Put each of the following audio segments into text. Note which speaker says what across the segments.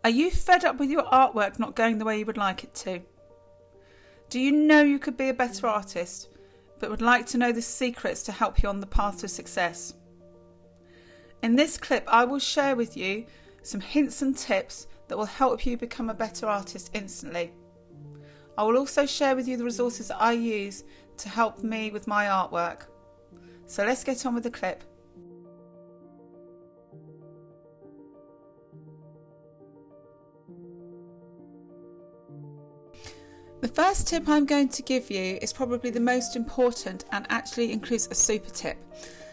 Speaker 1: Are you fed up with your artwork not going the way you would like it to? Do you know you could be a better artist, but would like to know the secrets to help you on the path to success? In this clip, I will share with you some hints and tips that will help you become a better artist instantly. I will also share with you the resources that I use to help me with my artwork. So let's get on with the clip. The first tip I'm going to give you is probably the most important and actually includes a super tip.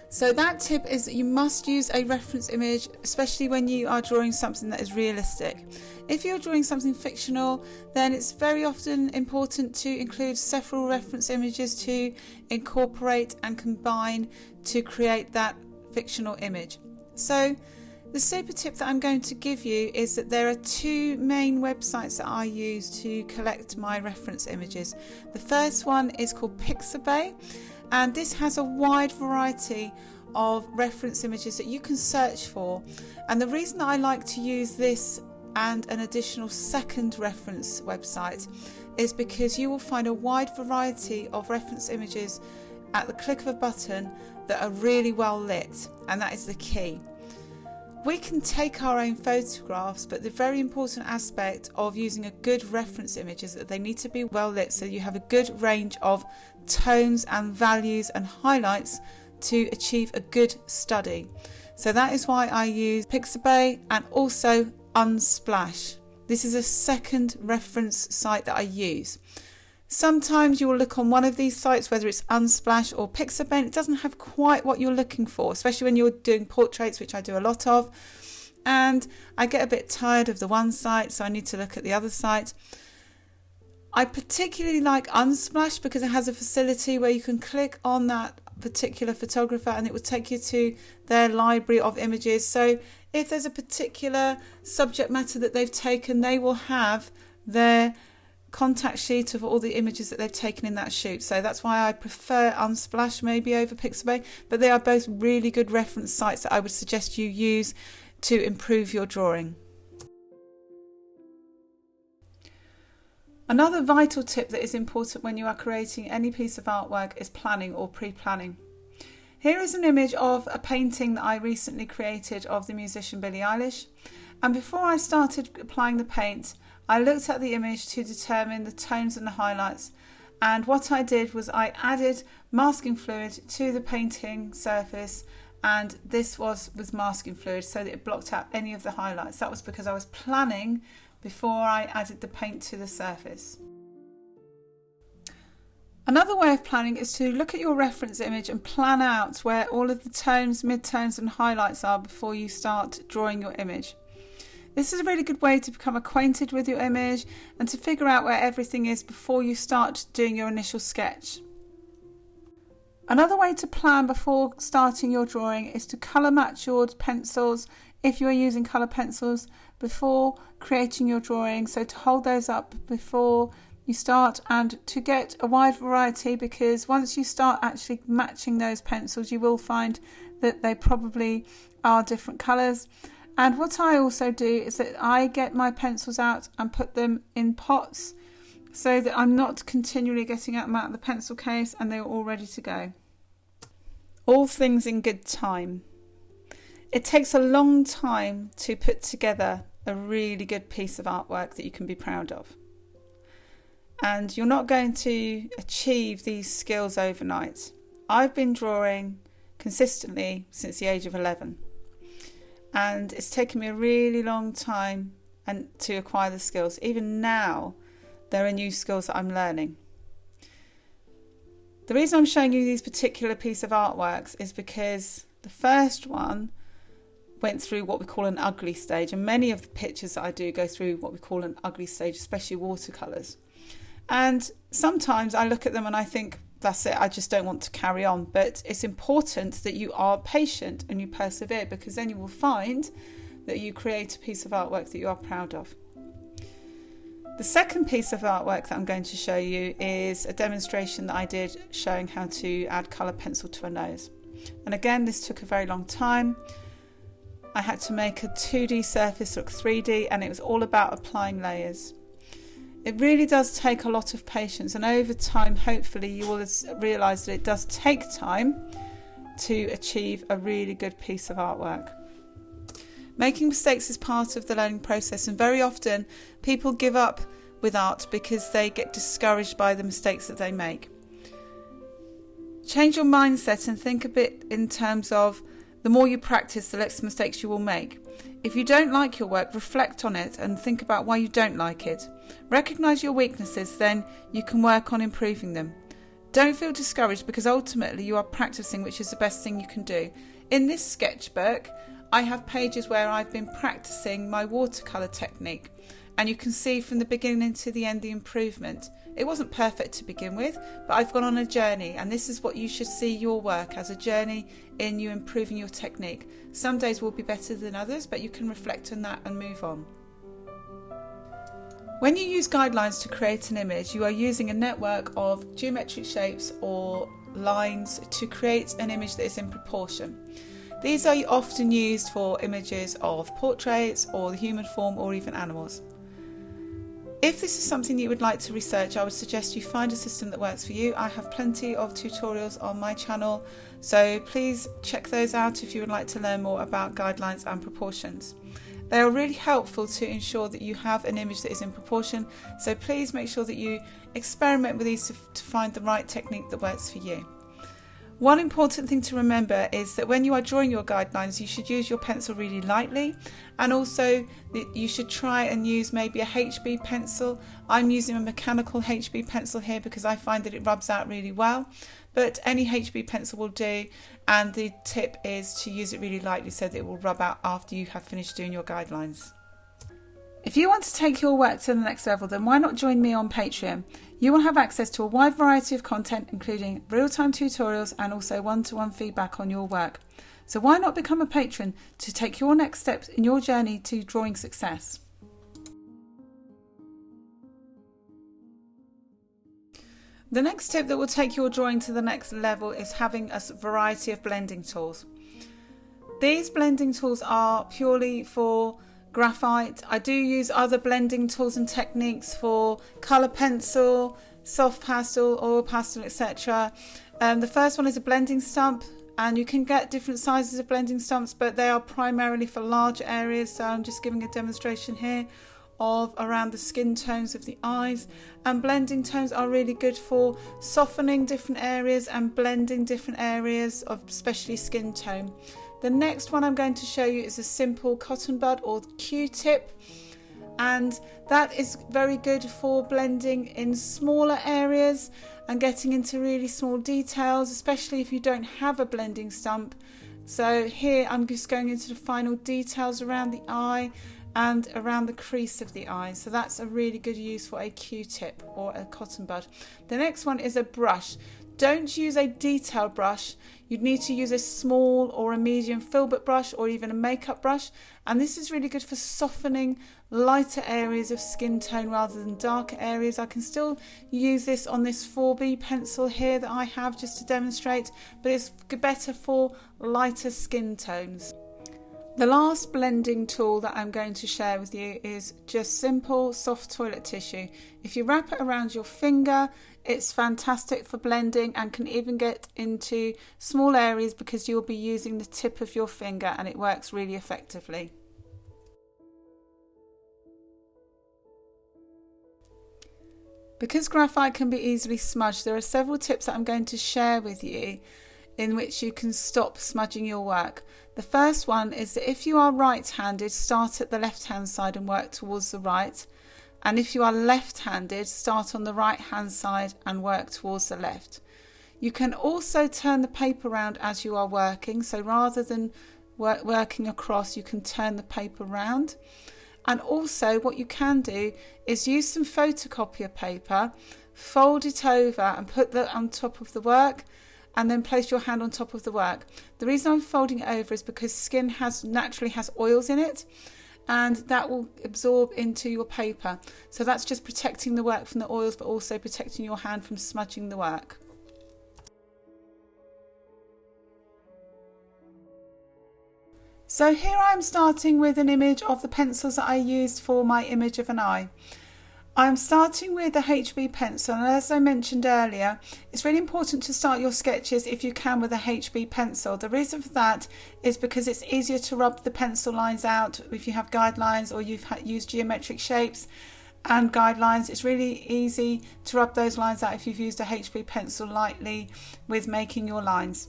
Speaker 1: So that tip is that you must use a reference image, especially when you are drawing something that is realistic. If you're drawing something fictional, then it's very often important to include several reference images to incorporate and combine to create that fictional image. So the super tip that I'm going to give you is that there are two main websites that I use to collect my reference images. The first one is called Pixabay, and this has a wide variety of reference images that you can search for. And the reason that I like to use this and an additional second reference website is because you will find a wide variety of reference images at the click of a button that are really well lit, and that is the key. We can take our own photographs, but the very important aspect of using a good reference image is that they need to be well lit, so you have a good range of tones and values and highlights to achieve a good study. So that is why I use Pixabay and also Unsplash. This is a second reference site that I use. Sometimes you will look on one of these sites, whether it's Unsplash or Pixabay, and it doesn't have quite what you're looking for, especially when you're doing portraits, which I do a lot of. And I get a bit tired of the one site, so I need to look at the other site. I particularly like Unsplash because it has a facility where you can click on that particular photographer and it will take you to their library of images. So if there's a particular subject matter that they've taken, they will have their contact sheet of all the images that they've taken in that shoot. So that's why I prefer Unsplash maybe over Pixabay, but they are both really good reference sites that I would suggest you use to improve your drawing. Another vital tip that is important when you are creating any piece of artwork is planning or pre-planning. Here is an image of a painting that I recently created of the musician Billie Eilish, and before I started applying the paint, I looked at the image to determine the tones and the highlights, and what I did was I added masking fluid to the painting surface, and this was with masking fluid so that it blocked out any of the highlights. That was because I was planning before I added the paint to the surface. Another way of planning is to look at your reference image and plan out where all of the tones, midtones and highlights are before you start drawing your image. This is a really good way to become acquainted with your image and to figure out where everything is before you start doing your initial sketch. Another way to plan before starting your drawing is to colour match your pencils if you are using colour pencils before creating your drawing, so to hold those up before you start and to get a wide variety, because once you start actually matching those pencils you will find that they probably are different colours. And what I also do is that I get my pencils out and put them in pots so that I'm not continually getting them out of the pencil case and they're all ready to go. All things in good time. It takes a long time to put together a really good piece of artwork that you can be proud of. And you're not going to achieve these skills overnight. I've been drawing consistently since the age of 11. And it's taken me a really long time to acquire the skills. Even now, there are new skills that I'm learning. The reason I'm showing you these particular piece of artworks is because the first one went through what we call an ugly stage, and many of the pictures that I do go through what we call an ugly stage, especially watercolours. And sometimes I look at them and I think, that's it, I just don't want to carry on. But it's important that you are patient and you persevere, because then you will find that you create a piece of artwork that you are proud of. The second piece of artwork that I'm going to show you is a demonstration that I did showing how to add colour pencil to a nose. And again, this took a very long time. I had to make a 2D surface look 3D, and it was all about applying layers. It really does take a lot of patience, and over time hopefully you will realise that it does take time to achieve a really good piece of artwork. Making mistakes is part of the learning process, and very often people give up with art because they get discouraged by the mistakes that they make. Change your mindset and think a bit in terms of the more you practice, the less mistakes you will make. If you don't like your work, reflect on it and think about why you don't like it. Recognise your weaknesses, then you can work on improving them. Don't feel discouraged, because ultimately you are practicing, which is the best thing you can do. In this sketchbook, I have pages where I've been practicing my watercolour technique, and you can see from the beginning to the end the improvement. It wasn't perfect to begin with, but I've gone on a journey, and this is what you should see your work as, a journey in you improving your technique. Some days will be better than others, but you can reflect on that and move on. When you use guidelines to create an image, you are using a network of geometric shapes or lines to create an image that is in proportion. These are often used for images of portraits or the human form or even animals. If this is something you would like to research, I would suggest you find a system that works for you. I have plenty of tutorials on my channel, so please check those out if you would like to learn more about guidelines and proportions. They are really helpful to ensure that you have an image that is in proportion, so please make sure that you experiment with these to find the right technique that works for you. One important thing to remember is that when you are drawing your guidelines, you should use your pencil really lightly, and also that you should try and use maybe a HB pencil. I'm using a mechanical HB pencil here because I find that it rubs out really well, but any HB pencil will do, and the tip is to use it really lightly so that it will rub out after you have finished doing your guidelines. If you want to take your work to the next level, then why not join me on Patreon? You will have access to a wide variety of content, including real-time tutorials and also one-to-one feedback on your work. So why not become a patron to take your next steps in your journey to drawing success? The next tip that will take your drawing to the next level is having a variety of blending tools. These blending tools are purely for graphite. I do use other blending tools and techniques for colour pencil, soft pastel, oil pastel, etc. The first one is a blending stump, and you can get different sizes of blending stumps, but they are primarily for large areas, so I'm just giving a demonstration here of around the skin tones of the eyes. And blending tones are really good for softening different areas and blending different areas of especially skin tone. The next one I'm going to show you is a simple cotton bud or Q-tip, and that is very good for blending in smaller areas and getting into really small details, especially if you don't have a blending stump. So here I'm just going into the final details around the eye and around the crease of the eye. So that's a really good use for a Q-tip or a cotton bud. The next one is a brush. Don't use a detail brush. You'd need to use a small or a medium filbert brush or even a makeup brush, and this is really good for softening lighter areas of skin tone rather than darker areas. I can still use this on this 4B pencil here that I have just to demonstrate, but it's better for lighter skin tones. The last blending tool that I'm going to share with you is just simple soft toilet tissue. If you wrap it around your finger, it's fantastic for blending and can even get into small areas because you'll be using the tip of your finger, and it works really effectively. Because graphite can be easily smudged, there are several tips that I'm going to share with you in which you can stop smudging your work. The first one is that if you are right-handed, start at the left-hand side and work towards the right. And if you are left-handed, start on the right-hand side and work towards the left. You can also turn the paper around as you are working. So rather than working across, you can turn the paper around. And also what you can do is use some photocopier paper, fold it over and put that on top of the work, and then place your hand on top of the work. The reason I'm folding it over is because skin naturally has oils in it, and that will absorb into your paper. So that's just protecting the work from the oils, but also protecting your hand from smudging the work. So here I'm starting with an image of the pencils that I used for my image of an eye. I'm starting with a HB pencil, and as I mentioned earlier, it's really important to start your sketches if you can with a HB pencil. The reason for that is because it's easier to rub the pencil lines out if you have guidelines or you've used geometric shapes and guidelines. It's really easy to rub those lines out if you've used a HB pencil lightly with making your lines.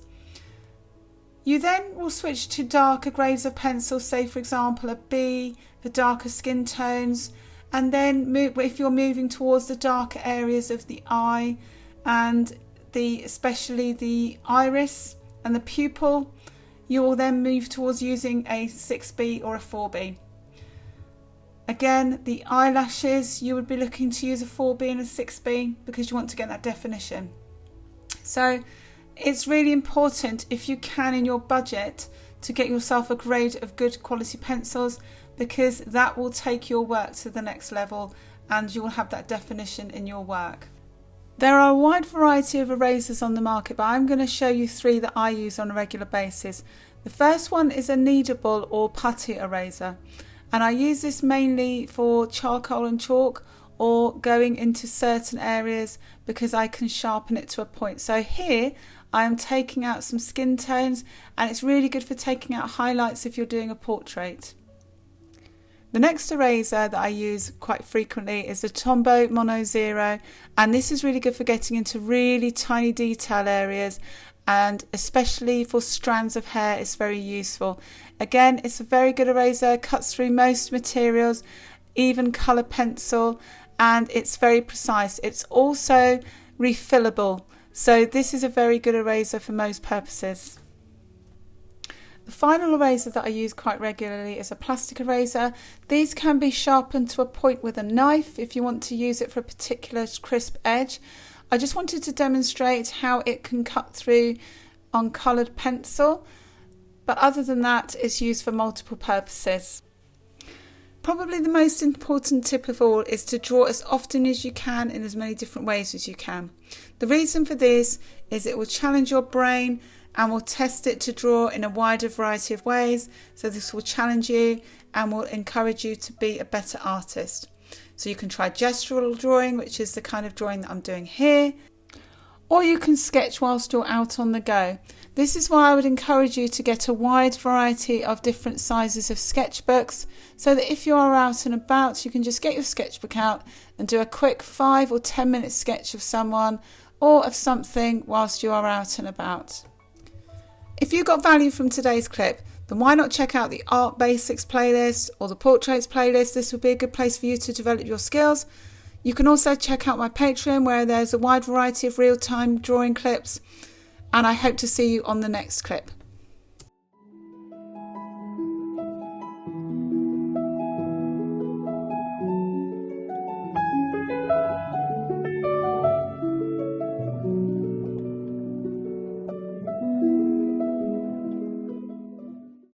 Speaker 1: You then will switch to darker grades of pencil, say for example a B for darker skin tones, and then if you're moving towards the darker areas of the eye and especially the iris and the pupil, you will then move towards using a 6B or a 4B. Again, the eyelashes, you would be looking to use a 4B and a 6B because you want to get that definition. So it's really important, if you can in your budget, to get yourself a grade of good quality pencils, because that will take your work to the next level and you will have that definition in your work. There are a wide variety of erasers on the market, but I'm going to show you 3 that I use on a regular basis. The first one is a kneadable or putty eraser, and I use this mainly for charcoal and chalk or going into certain areas because I can sharpen it to a point. So here I am taking out some skin tones, and it's really good for taking out highlights if you're doing a portrait. The next eraser that I use quite frequently is the Tombow Mono Zero, and this is really good for getting into really tiny detail areas, and especially for strands of hair it's very useful. Again, it's a very good eraser, cuts through most materials, even colour pencil, and it's very precise. It's also refillable, so this is a very good eraser for most purposes. The final eraser that I use quite regularly is a plastic eraser. These can be sharpened to a point with a knife if you want to use it for a particular crisp edge. I just wanted to demonstrate how it can cut through on coloured pencil, but other than that it's used for multiple purposes. Probably the most important tip of all is to draw as often as you can in as many different ways as you can. The reason for this is it will challenge your brain and will test it to draw in a wider variety of ways. So this will challenge you and will encourage you to be a better artist. So you can try gestural drawing, which is the kind of drawing that I'm doing here, or you can sketch whilst you're out on the go. This is why I would encourage you to get a wide variety of different sizes of sketchbooks, so that if you are out and about, you can just get your sketchbook out and do a quick 5 or 10 minute sketch of someone or of something whilst you are out and about. If you got value from today's clip, then why not check out the Art Basics playlist or the Portraits playlist? This would be a good place for you to develop your skills. You can also check out my Patreon, where there's a wide variety of real-time drawing clips, and I hope to see you on the next clip.